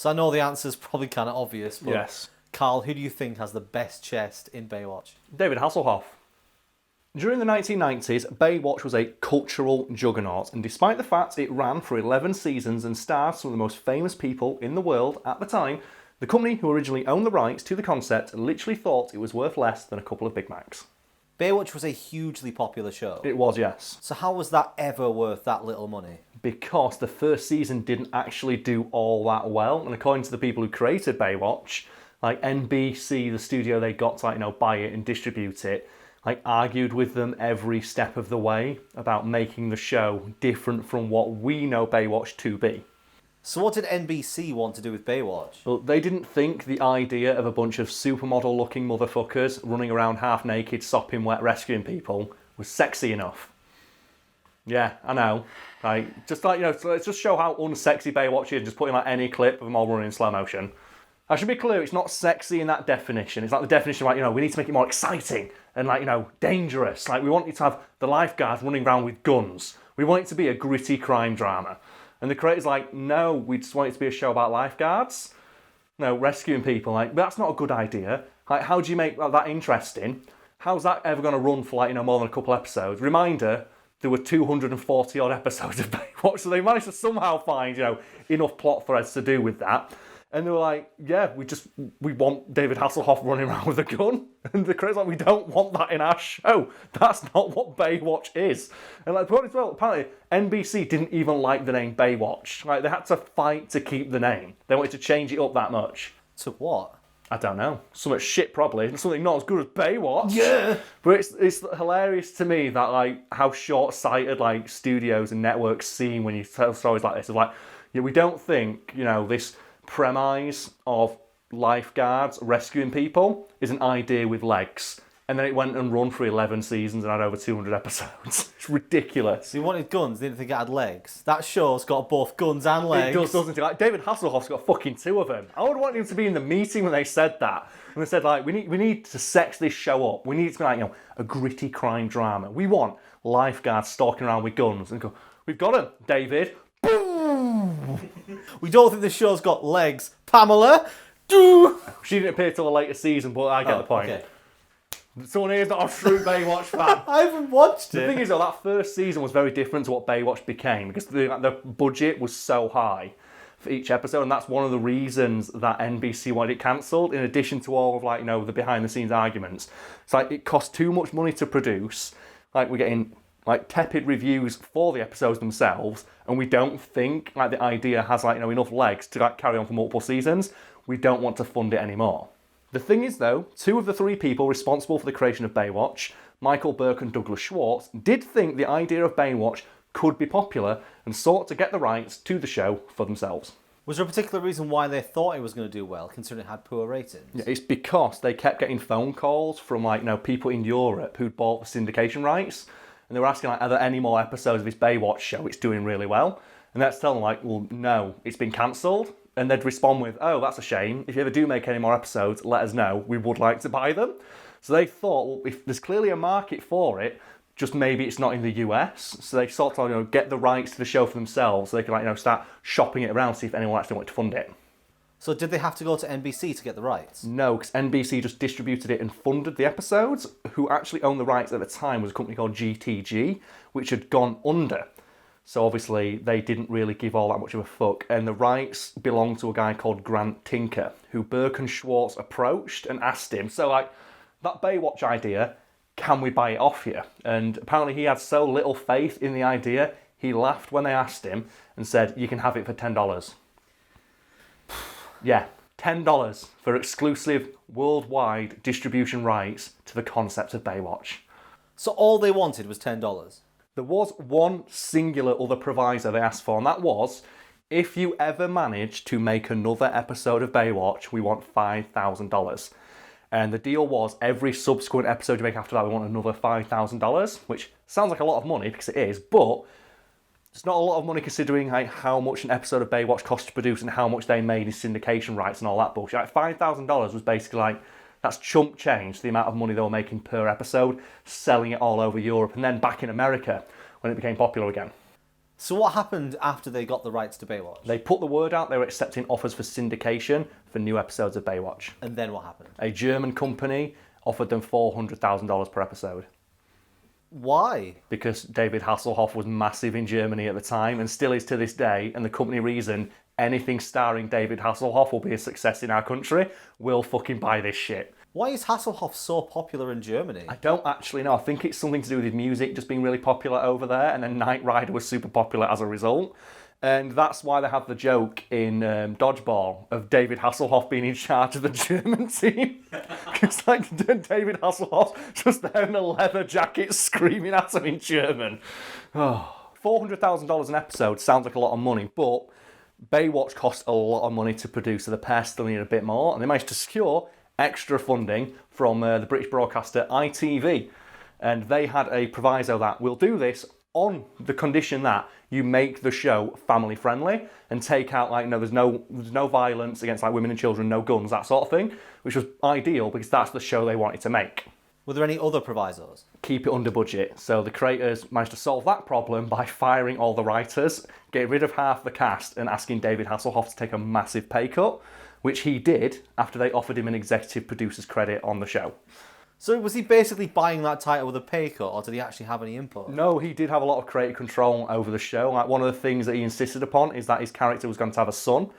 So I know the answer's probably kind of obvious, but Yes. Karl, who do you think has the best chest in Baywatch? David Hasselhoff. During the 1990s, Baywatch was a cultural juggernaut, and despite the fact it ran for 11 seasons and starred some of the most famous people in the world at the time, the company who originally owned the rights to the concept literally thought it was worth less than a couple of Big Macs. Baywatch was a hugely popular show. It was, yes. So how was that ever worth that little money? Because the first season didn't actually do all that well, and according to the people who created Baywatch, like NBC, the studio they got to buy it and distribute it, argued with them every step of the way about making the show different from what we know Baywatch to be. So what did NBC want to do with Baywatch? Well, they didn't think the idea of a bunch of supermodel-looking motherfuckers running around half-naked, sopping wet, rescuing people was sexy enough. Yeah, I know. Let's just show how unsexy Baywatch is, just putting any clip of them all running in slow motion. I should be clear, it's not sexy in that definition. It's like the definition of, we need to make it more exciting and, dangerous. We want you to have the lifeguards running around with guns. We want it to be a gritty crime drama. And the creator's no, we just want it to be a show about lifeguards. No, rescuing people. That's not a good idea. How do you make that interesting? How's that ever going to run for, more than a couple episodes? Reminder, there were 240 odd episodes of Baywatch, so they managed to somehow find, enough plot threads to do with that. And they were we want David Hasselhoff running around with a gun. And the creator's we don't want that in our show. That's not what Baywatch is. And apparently NBC didn't even like the name Baywatch. They had to fight to keep the name. They wanted to change it up that much. To what? I don't know. Something shit probably. Something not as good as Baywatch. Yeah. But it's hilarious to me that how short-sighted studios and networks seem when you tell stories like this. We don't think, this premise of lifeguards rescuing people is an idea with legs. And then it went and run for 11 seasons and had over 200 episodes. It's ridiculous. So you wanted guns, didn't think it had legs. That show's got both guns and legs. It does, doesn't it? David Hasselhoff's got fucking two of them. I would want him to be in the meeting when they said that. And they said, we need to sex this show up. We need it to be a gritty crime drama. We want lifeguards stalking around with guns. And go, we've got him, David. We don't think the show's got legs. Pamela? She didn't appear till a later season, but I get the point. Okay. Someone here's not a true Baywatch fan. I haven't watched it. The thing is, though, that first season was very different to what Baywatch became because the budget was so high for each episode, and that's one of the reasons that NBC wanted it cancelled, in addition to all of the behind-the-scenes arguments. It's it cost too much money to produce. We're getting tepid reviews for the episodes themselves, and we don't think the idea has enough legs to carry on for multiple seasons. We don't want to fund it anymore. The thing is, though, two of the three people responsible for the creation of Baywatch, Michael Burke and Douglas Schwartz, did think the idea of Baywatch could be popular and sought to get the rights to the show for themselves. Was there a particular reason why they thought it was going to do well, considering it had poor ratings? Yeah, it's because they kept getting phone calls from people in Europe who'd bought the syndication rights, and they were asking are there any more episodes of this Baywatch show? It's doing really well. And they'd tell them well, no, it's been cancelled. And they'd respond with, oh, that's a shame. If you ever do make any more episodes, let us know. We would like to buy them. So they thought, well, if there's clearly a market for it, just maybe it's not in the US. So they sort of get the rights to the show for themselves so they can start shopping it around, see if anyone actually wanted to fund it. So did they have to go to NBC to get the rights? No, because NBC just distributed it and funded the episodes. Who actually owned the rights at the time was a company called GTG, which had gone under. So obviously they didn't really give all that much of a fuck. And the rights belonged to a guy called Grant Tinker, who Burke and Schwartz approached and asked him, so that Baywatch idea, can we buy it off you? And apparently he had so little faith in the idea, he laughed when they asked him and said, you can have it for $10. Yeah, $10 for exclusive worldwide distribution rights to the concept of Baywatch. So all they wanted was $10? There was one singular other proviso they asked for, and that was, if you ever manage to make another episode of Baywatch, we want $5,000. And the deal was, every subsequent episode you make after that, we want another $5,000, which sounds like a lot of money, because it is, but it's not a lot of money considering how much an episode of Baywatch cost to produce and how much they made in syndication rights and all that bullshit. $5,000 was basically that's chump change, the amount of money they were making per episode, selling it all over Europe, and then back in America when it became popular again. So what happened after they got the rights to Baywatch? They put the word out they were accepting offers for syndication for new episodes of Baywatch. And then what happened? A German company offered them $400,000 per episode. Why? Because David Hasselhoff was massive in Germany at the time and still is to this day, and the company reason anything starring David Hasselhoff will be a success in our country, we'll fucking buy this shit. Why is Hasselhoff so popular in Germany? I don't actually know. I think it's something to do with his music just being really popular over there, and then Knight Rider was super popular as a result. And that's why they have the joke in Dodgeball of David Hasselhoff being in charge of the German team. It's like David Hasselhoff just there in a leather jacket screaming at him in German. Oh. $400,000 an episode sounds like a lot of money, but Baywatch cost a lot of money to produce, so the pair still need a bit more, and they managed to secure extra funding from the British broadcaster ITV, and they had a proviso that we'll do this on the condition that you make the show family friendly and take out there's no violence against women and children, no guns, that sort of thing, which was ideal because that's the show they wanted to make. Were there any other provisos? Keep it under budget. So the creators managed to solve that problem by firing all the writers, getting rid of half the cast, and asking David Hasselhoff to take a massive pay cut, which he did after they offered him an executive producer's credit on the show. So was he basically buying that title with a pay cut, or did he actually have any input? No, he did have a lot of creative control over the show. One of the things that he insisted upon is that his character was going to have a son,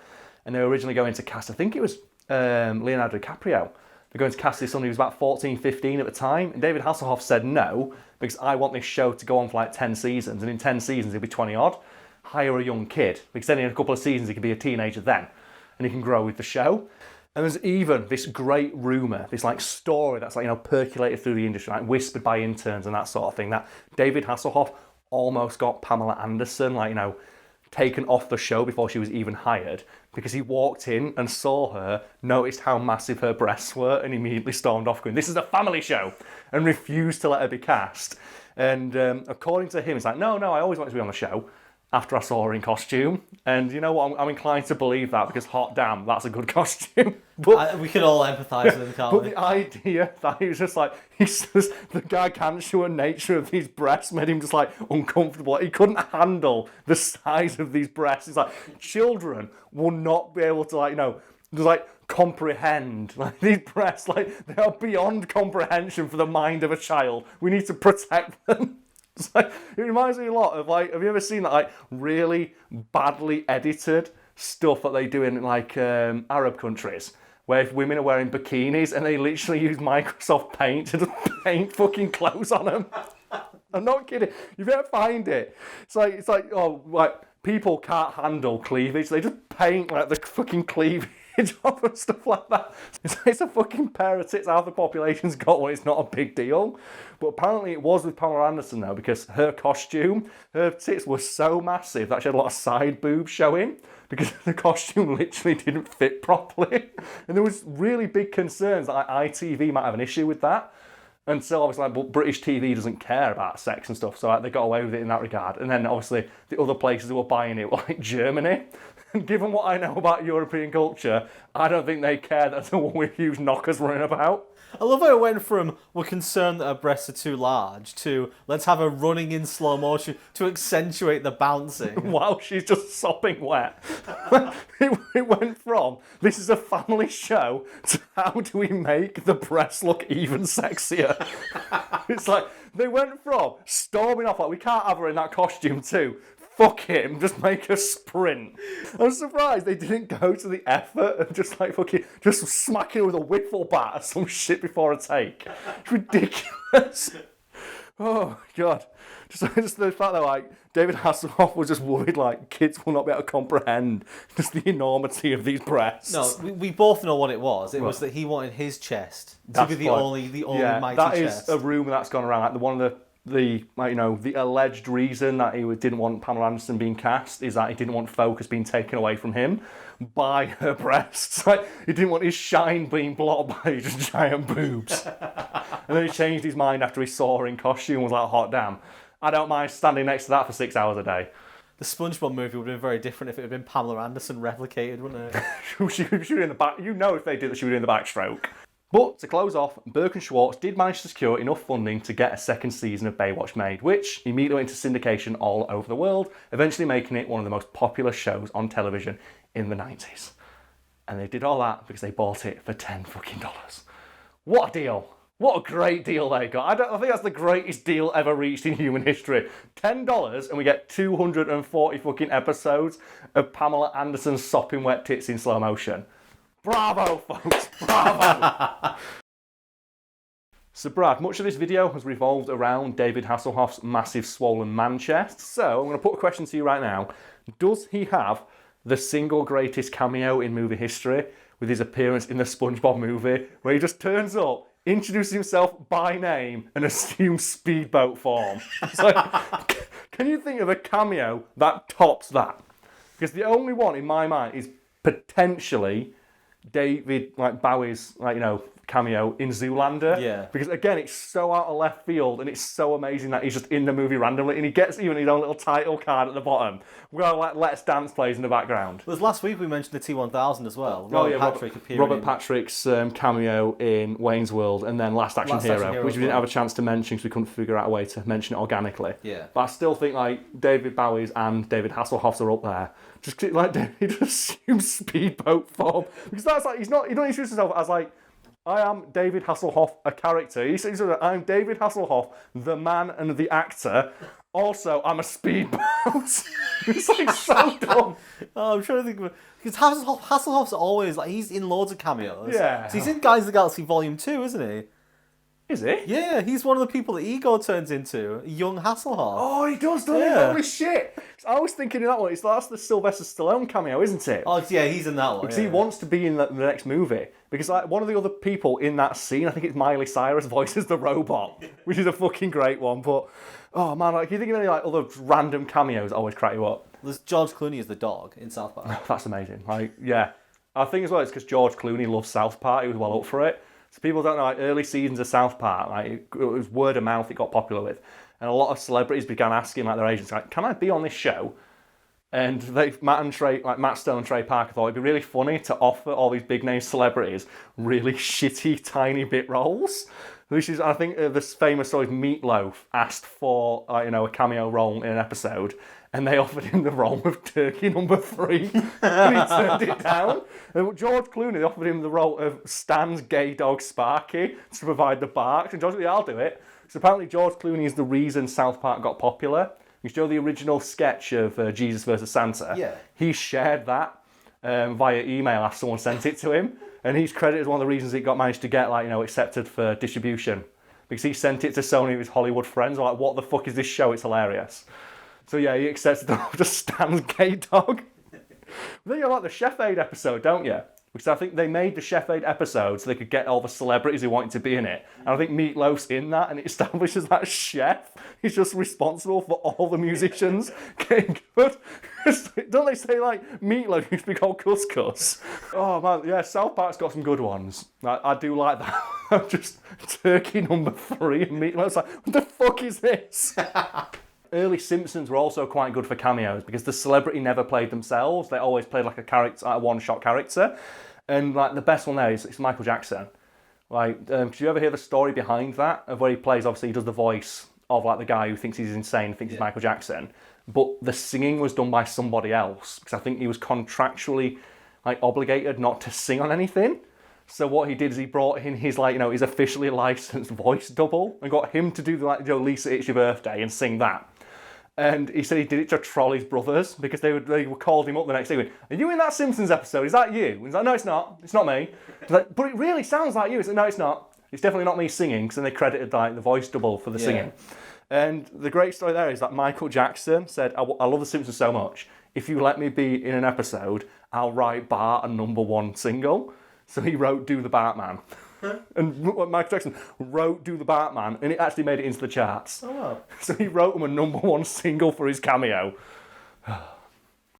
and they were originally going to cast, I think it was Leonardo DiCaprio. They're going to cast his son, he was about 14, 15 at the time, and David Hasselhoff said no, because I want this show to go on for 10 seasons, and in 10 seasons he'll be 20 odd. Hire a young kid, because then in a couple of seasons he could be a teenager then, and he can grow with the show. And there's even this great rumour, this story that's percolated through the industry, whispered by interns and that sort of thing, that David Hasselhoff almost got Pamela Anderson, taken off the show before she was even hired, because he walked in and saw her, noticed how massive her breasts were, and immediately stormed off going, "This is a family show," and refused to let her be cast. And according to him, it's no, I always wanted to be on the show, after I saw her in costume. And you know what, I'm inclined to believe that, because hot damn, that's a good costume. But We can all empathise with him, can't but we? the idea that he was the gargantuan nature of these breasts made him just uncomfortable. He couldn't handle the size of these breasts. It's children will not be able to comprehend these breasts. They are beyond comprehension for the mind of a child. We need to protect them. It reminds me a lot of have you ever seen that really badly edited stuff that they do in Arab countries, where if women are wearing bikinis and they literally use Microsoft Paint to just paint fucking clothes on them? I'm not kidding. You better find it. It's people can't handle cleavage. They just paint the fucking cleavage off and stuff like that. It's a fucking pair of tits. Half the population's got one. It's not a big deal. But apparently it was with Pamela Anderson though, because her costume, her tits were so massive that she had a lot of side boobs showing, because the costume literally didn't fit properly. And there was really big concerns that ITV might have an issue with that. And so obviously, but British TV doesn't care about sex and stuff, so they got away with it in that regard. And then obviously the other places who were buying it were Germany. And given what I know about European culture, I don't think they care that there's a woman with huge knockers running about. I love how it went from we're concerned that her breasts are too large to let's have her running in slow motion to accentuate the bouncing. While she's just sopping wet. It went from this is a family show to how do we make the breasts look even sexier. It's they went from storming off we can't have her in that costume too. Fuck him, just make her sprint. I'm surprised they didn't go to the effort of just just smacking her with a wiffle bat or some shit before a take. It's ridiculous. Oh god. Just the fact that David Hasselhoff was just worried kids will not be able to comprehend just the enormity of these breasts. No, we both know what it was. It was that he wanted his chest to be the only mighty that chest. That is a rumour that's gone around. One of the alleged reason that he didn't want Pamela Anderson being cast is that he didn't want focus being taken away from him by her breasts. He didn't want his shine being blocked by his giant boobs. And then he changed his mind after he saw her in costume and was hot damn, I don't mind standing next to that for 6 hours a day. The SpongeBob movie would have been very different if it had been Pamela Anderson replicated, wouldn't it? She would be in the back. If they did that, she would be in the backstroke. But to close off, Burke and Schwartz did manage to secure enough funding to get a second season of Baywatch made, which immediately went into syndication all over the world, eventually making it one of the most popular shows on television in the 90s. And they did all that because they bought it for $10 fucking. What a deal! What a great deal they got. I think that's the greatest deal ever reached in human history. $10 and we get 240 fucking episodes of Pamela Anderson's sopping wet tits in slow motion. Bravo, folks, bravo! So Brad, much of this video has revolved around David Hasselhoff's massive swollen man chest. So I'm going to put a question to you right now. Does he have the single greatest cameo in movie history with his appearance in the SpongeBob movie, where he just turns up, introduces himself by name, and assumes speedboat form? So, can you think of a cameo that tops that? Because the only one in my mind is potentially David Bowie's cameo in Zoolander. Yeah. Because again, it's so out of left field and it's so amazing that he's just in the movie randomly and he gets even his own little title card at the bottom where Let's Dance plays in the background. It was last week we mentioned the T-1000 as well. Robert Patrick's cameo in Wayne's World, and then Last Action Hero, which we didn't have a chance to mention because we couldn't figure out a way to mention it organically. Yeah. But I still think David Bowie's and David Hasselhoff's are up there. Just he just assumes speedboat form because that's he don't introduce himself as I am David Hasselhoff, a character. He says, I'm David Hasselhoff, the man and the actor. Also, I'm a speedboat. It's so dumb. Oh, I'm trying to think of it. Because Hasselhoff's always, he's in loads of cameos. Yeah. So he's in Guardians of the Galaxy Volume 2, isn't he? Is he? Yeah, he's one of the people that Ego turns into, young Hasselhoff. Oh, he does, doesn't he? Holy shit. I was thinking in that one, that's the Sylvester Stallone cameo, isn't it? Oh, yeah, he's in that one. Because he wants to be in the next movie. Because one of the other people in that scene, I think it's Miley Cyrus, voices the robot, which is a fucking great one. But, oh man, you think of any other random cameos that always crack you up? There's George Clooney as the dog in South Park. That's amazing. Yeah. I think as well it's because George Clooney loves South Park. He was well up for it. So people don't know, early seasons of South Park, it was word of mouth it got popular with. And a lot of celebrities began asking their agents, can I be on this show? And Matt Stone and Trey Parker thought it'd be really funny to offer all these big name celebrities really shitty tiny bit roles. Which is, I think, this famous story, Meatloaf asked for a cameo role in an episode, and they offered him the role of Turkey number 3, and he turned it down. And George Clooney, they offered him the role of Stan's gay dog Sparky to provide the barks, and George said, yeah, I'll do it. So apparently George Clooney is the reason South Park got popular. You show the original sketch of Jesus versus Santa. Yeah. He shared that via email after someone sent it to him. And he's credited as one of the reasons it managed to get accepted for distribution. Because he sent it to so many of his Hollywood friends. Like, what the fuck is this show? It's hilarious. So yeah, he accepted the Stan's gay dog. Then you like the Chef Aid episode, don't you? Because I think they made the Chef Aid episode so they could get all the celebrities who wanted to be in it. And I think Meatloaf's in that, and it establishes that chef is just responsible for all the musicians getting good. Don't they say Meatloaf used to be called Couscous? Oh man, yeah, South Park's got some good ones. I do like that. Just Turkey number 3 and Meatloaf's what the fuck is this? Early Simpsons were also quite good for cameos because the celebrity never played themselves. They always played a character, a one-shot character. And the best one there is Michael Jackson. Did you ever hear the story behind that? Of where he plays, obviously he does the voice of the guy who thinks he's insane, thinks he's Michael Jackson. But the singing was done by somebody else because I think he was contractually obligated not to sing on anything. So what he did is he brought in his his officially licensed voice double and got him to do the Lisa It's Your Birthday and sing that. And he said he did it to troll his brothers because they called him up the next day going, are you in that Simpsons episode? Is that you? He's like, no, it's not. It's not me. He's like, but it really sounds like you. He's like, no, it's not. It's definitely not me singing. Because then they credited the voice double for the singing. And the great story there is that Michael Jackson said, I love the Simpsons so much. If you let me be in an episode, I'll write Bart a #1 single. So he wrote Do the Bartman. And Michael Jackson wrote Do the Bartman, and it actually made it into the charts. Oh, wow. So he wrote him a #1 single for his cameo.